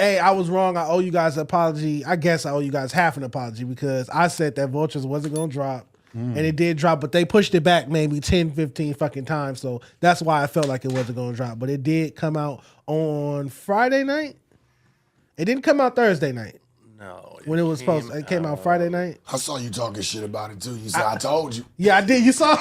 Hey, I was wrong. I owe you guys an apology. I guess I owe you guys half an apology because I said that Vultures wasn't going to drop. And it did drop, but they pushed it back maybe 10, 15 fucking times. So that's why I felt like it wasn't going to drop. But it did come out on Friday night. It didn't come out Thursday night. No. When it was supposed to. It came out Friday night. I saw you talking shit about it too. You said, I told you. Yeah, I did. You saw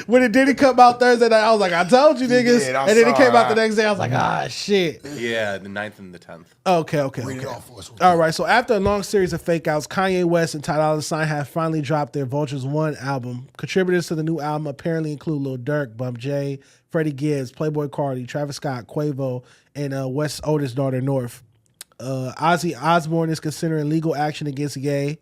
when it didn't come out Thursday night, I was like, I told you niggas. And then it came out the next day. I was like, ah, shit. Yeah, the 9th and the 10th. Okay. Read it off for us. All right, so after a long series of fake outs, Kanye West and Ty Dolla $ign have finally dropped their Vultures 1 album. Contributors to the new album apparently include Lil Durk, Bump J, Freddie Gibbs, Playboi Carti, Travis Scott, Quavo, and West's oldest daughter, North. Ozzy Osbourne is considering legal action against Ye,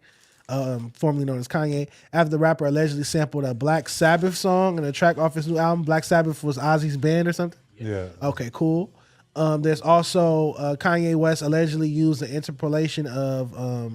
formerly known as Kanye, after the rapper allegedly sampled a Black Sabbath song in a track off his new album. Black Sabbath was Ozzy's band or something? Yeah. Okay, cool. There's also Kanye West allegedly used the interpolation of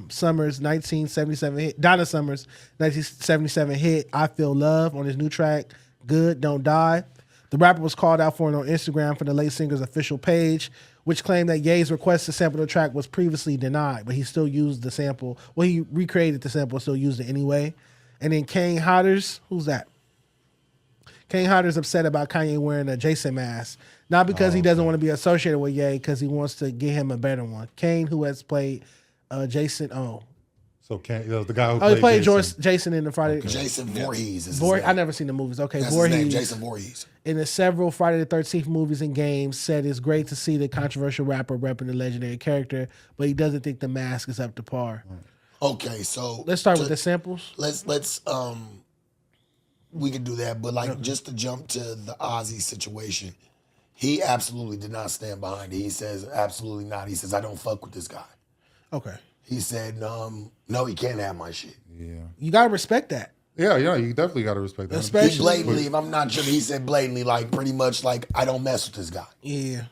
Summer's 1977 hit, Donna Summer's 1977 hit, I Feel Love, on his new track, Good, Don't Die. The rapper was called out for it on Instagram from the late singer's official page, which claimed that Ye's request to sample the track was previously denied, but he still used the sample. Well, he recreated the sample, still used it anyway. And then Kane Hodder's, who's that? Kane Hodder's upset about Kanye wearing a Jason mask. Not because he doesn't want to be associated with Ye, because he wants to get him a better one. Kane, who has played Jason, So the guy who he played Jason in the Friday. Okay. Jason Voorhees is his name. I never seen the movies. Okay, That's Voorhees. his name, Jason Voorhees. In the several Friday the 13th movies and games, said it's great to see the controversial rapper repping the legendary character, but he doesn't think the mask is up to par. Okay, so let's start with the samples. Let's we can do that, but just to jump to the Ozzy situation, he absolutely did not stand behind it. He says absolutely not. He says I don't fuck with this guy. Okay. He said no, he can't have my shit. Yeah. You gotta respect that. Yeah, you definitely gotta respect that. Especially he blatantly, if I'm not sure, he said blatantly, pretty much I don't mess with this guy. Yeah.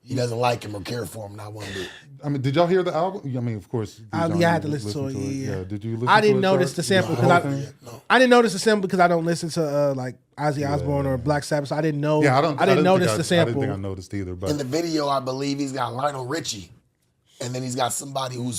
He doesn't like him or care for him, not one bit. I mean, did y'all hear the album? I mean, of course. I had to listen to it. Yeah. Did you listen I to didn't it, notice Shark? the sample because I didn't notice the sample because I don't listen to Ozzy Osbourne or Black Sabbath. So I didn't know. Yeah, I didn't notice the sample. I didn't think I noticed either. But in the video, I believe he's got Lionel Richie, and then he's got somebody who's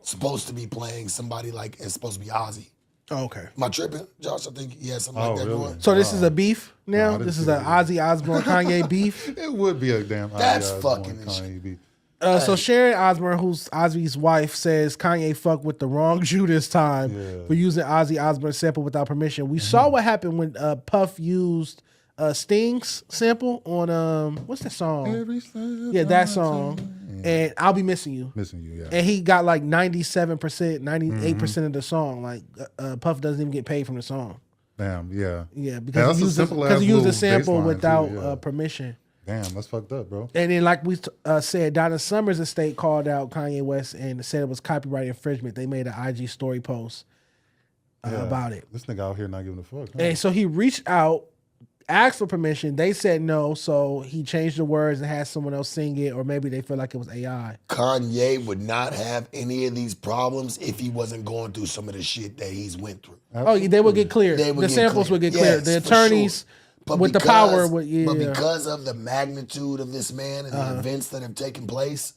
supposed to be playing somebody it's supposed to be Ozzy. Oh, okay. Am I tripping, Josh? I think he has something like that going. So this is a beef now? No, this is an Ozzy Osbourne Kanye beef? It would be a damn That's Ozzy fucking Kanye beef. So Sharon Osbourne, who's Ozzy's wife, says Kanye fucked with the wrong Jew this time for using Ozzy Osbourne sample without permission. We saw what happened when Puff used Sting's sample on what's that song? That song. And I'll Be Missing You. Yeah. And he got 97%, 98% of the song. Puff doesn't even get paid from the song. Damn, yeah. Yeah, because he used the sample without permission. Damn, that's fucked up, bro. And then, like we said, Donna Summer's estate called out Kanye West and said it was copyright infringement. They made an IG story post about it. This nigga out here not giving a fuck. Huh? And so he reached out, asked for permission. They said no, so he changed the words and had someone else sing it, or maybe they feel like it was AI. Kanye would not have any of these problems if he wasn't going through some of the shit that he's went through. Absolutely. Oh, they would get cleared. The samples would get cleared. The attorneys... But the power, but because of the magnitude of this man and the events that have taken place,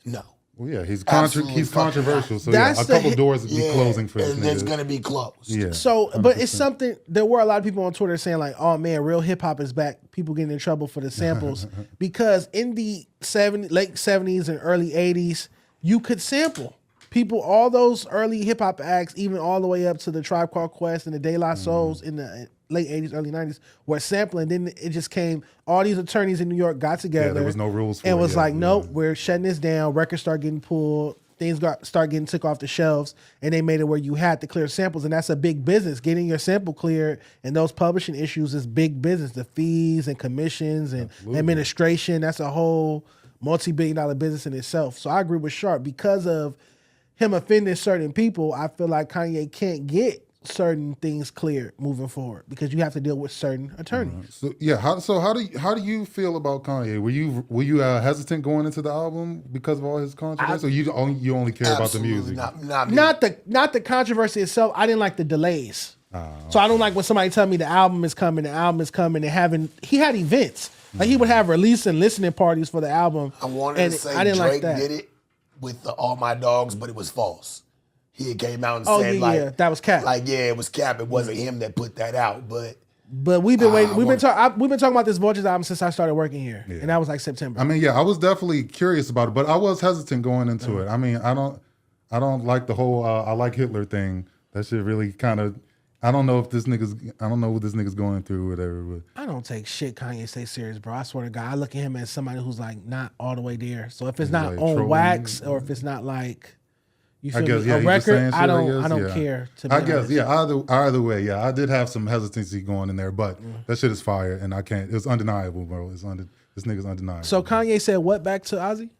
no. Well, yeah, he's controversial, so a couple doors would be closing for this. There's going to be closed. Yeah. So, 100%. But it's something. There were a lot of people on Twitter saying "Oh man, real hip hop is back." People getting in trouble for the samples because in the late 70s and early 80s, you could sample. People, all those early hip hop acts, even all the way up to the Tribe Called Quest and the De La Souls in the late 80s, early 90s, were sampling. Then it just came, all these attorneys in New York got together. Yeah, there was no rules for it. And was nope, we're shutting this down. Records start getting pulled. Things start getting took off the shelves. And they made it where you had to clear samples. And that's a big business. Getting your sample cleared and those publishing issues is big business. The fees and commissions and administration, that's a whole multi-billion-dollar business in itself. So I agree with Sharp. Because of him offending certain people, I feel like Kanye can't get certain things cleared moving forward because you have to deal with certain attorneys. How do you feel about Kanye? Were you hesitant going into the album because of all his controversy, or you only care about the music? Not the controversy itself. I didn't like the delays. So I don't like when somebody tell me the album is coming, and he had events. Like he would have release and listening parties for the album. I wanted and to say I didn't Drake like that. did it with the All My Dogs, but it was false. He had came out and Oh said yeah, that was cap. like it was cap. It wasn't him that put that out, but We've been waiting. We've been talking about this Vultures album since I started working here, and that was like September. I mean, yeah, I was definitely curious about it, but I was hesitant going into it. I mean, I don't like the whole I like Hitler thing. That shit really kind of. I don't know what this nigga's going through, or whatever. But I don't take shit Kanye say serious, bro. I swear to God, I look at him as somebody who's like not all the way there. So if it's not like on trolling. wax, or if it's not like you I feel guess, me, yeah, a he just record, saying shit, I don't yeah. care. To be I guess, honest. yeah. Either way, yeah. I did have some hesitancy going in there, but that shit is fire, and I can't. It's undeniable, bro. This nigga's undeniable. So Kanye said what back to Ozzy?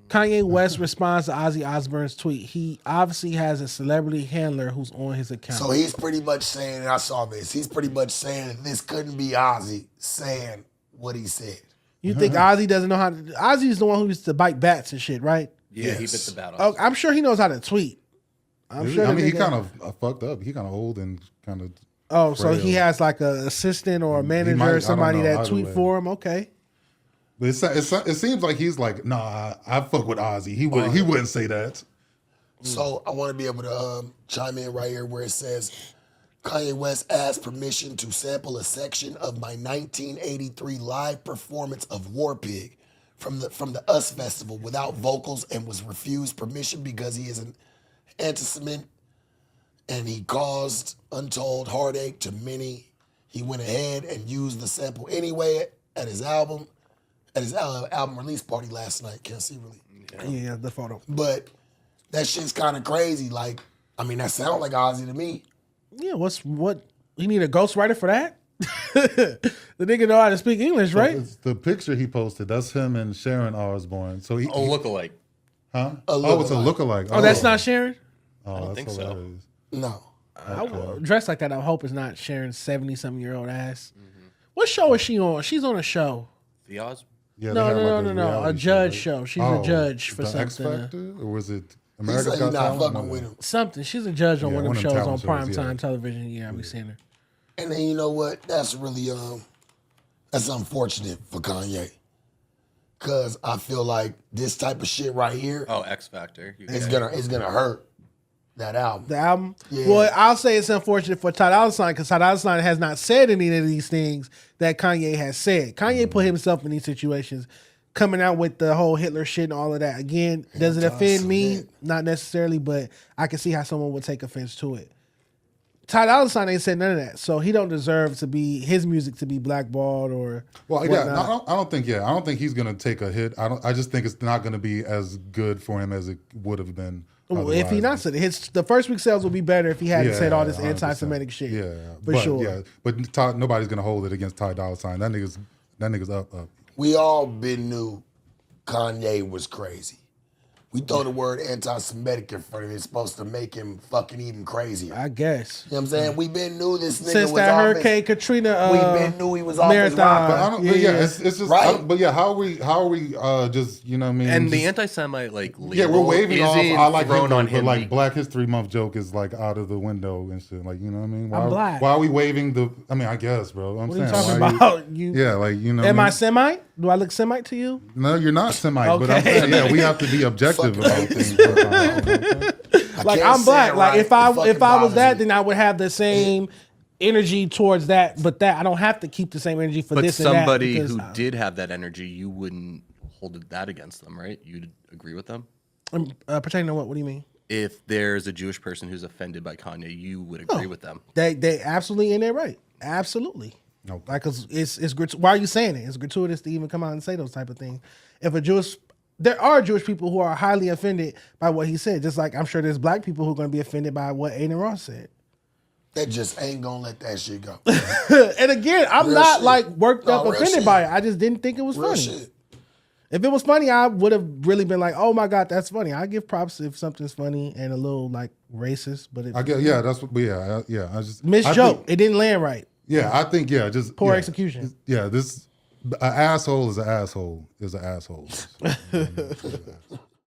Kanye West responds to Ozzy Osbourne's tweet. He obviously has a celebrity handler who's on his account. so he's pretty much saying, and I saw this. He's pretty much saying that this couldn't be Ozzy saying what he said. You think Ozzy doesn't know how to? Ozzy's the one who used to bite bats and shit, right? Yeah, he Yes. bit the bat Oh, off. I'm sure he knows how to tweet. I'm sure. I mean, he nigga- kind of fucked up. He kind of old and kind of. Oh, so he frail. has like a assistant or a manager might- I or don't somebody know, that either tweet way. for him. Okay. But it seems like he's like, nah, I fuck with Ozzy. He wouldn't say that. So I want to be able to chime in right here where it says Kanye West asked permission to sample a section of my 1983 live performance of War Pig from the US Festival without vocals and was refused permission because he is an anti-Semitic and he caused untold heartache to many. He went ahead and used the sample anyway at his album release party last night. Can't see really. Yeah, the photo. But that shit's kind of crazy. Like, I mean, that sounds like Ozzy to me. Yeah, what? You need a ghostwriter for that? The nigga know how to speak English, right? It's the picture he posted, that's him and Sharon Osbourne. So he, Oh, lookalike. huh? A Oh, it's a lookalike. lookalike. Oh, that's not Sharon? Oh, I don't that's think so. hilarious. No. I dress like that. I hope it's not Sharon's 70-something-year-old ass. What show is she on? She's on a show. The Oz. Yeah, No, they had like no. A reality judge right? show. She's a judge for the X something. Factor, or was it He America's said Got he's not Talent? fucking One with of him. Something. She's a judge on Yeah, one of them shows on talent shows, primetime yeah. television. Yeah, I be seeing her. And then you know what? That's really that's unfortunate for Kanye. Cause I feel like this type of shit right here Oh, X Factor. is gonna hurt that album. The album? Yeah. Well, I'll say it's unfortunate for Ty Dolla $ign because Ty Dolla $ign has not said any of these things that Kanye has said. Kanye put himself in these situations, coming out with the whole Hitler shit and all of that. Again, does it offend me? Anti-Semitic. Not necessarily, but I can see how someone would take offense to it. Ty Dolla $ign ain't said none of that, so he don't deserve to be his music to be blackballed or. Well, whatnot. yeah, I don't think he's gonna take a hit. I just think it's not gonna be as good for him as it would have been. Well, if he not said it, the first week sales would be better if he hadn't said all this 100%. anti-Semitic shit. Yeah, for but, sure. Yeah, but nobody's gonna hold it against Ty Dolla $ign. That nigga's up. We all been knew Kanye was crazy. We throw the word anti-Semitic in front of it. It's supposed to make him fucking even crazier. I guess. You know what I'm saying? We been knew this nigga Since was that off Hurricane Katrina we been knew he was off his marathon. But I rocker. don't. But yeah, it's just. Right. But yeah, how are we? Just you know what I mean? And the Just- anti-Semite like label yeah, we're waving off. isn't I like thrown Hitler, on but him. like Black History Month joke is like out of the window and shit. Like you know what I mean? Why, I'm black. Why are we waving the? I mean, I guess, bro. I'm What are you saying, talking why about? You, yeah, like you know. am what I mean? Semite? Do I look Semite to you? No, you're not Semite, but I'm Okay. saying, yeah, we have to be objective Fuck about that. things. Like can't I'm say black. it Like right. if I It fucking if I was bothers that, me. then I would have the same energy towards that. But that I don't have to keep the same energy for But this and that. somebody because, who did have that energy, you wouldn't hold that against them, right? You'd agree with them. pertaining to what? What do you mean? If there's a Jewish person who's offended by Kanye, you would agree with them. They absolutely in there, right? Absolutely. Nope. Like, cause it's why are you saying it? It's gratuitous to even come out and say those type of things. If a Jewish, there are Jewish people who are highly offended by what he said. Just like I'm sure there's black people who are going to be offended by what Aiden Ross said. That just ain't gonna let that shit go. And again, I'm Real not shit. like worked No, up real offended shit. by it. I just didn't think it was Real funny. shit. If it was funny, I would have really been like, "Oh my god, that's funny." I give props if something's funny and a little like racist, but it I guess, yeah, that's what. Yeah, yeah. I just missed I joke. think- It didn't land right. Yeah, I think just Poor yeah, execution. Yeah, this an asshole is an asshole is an asshole.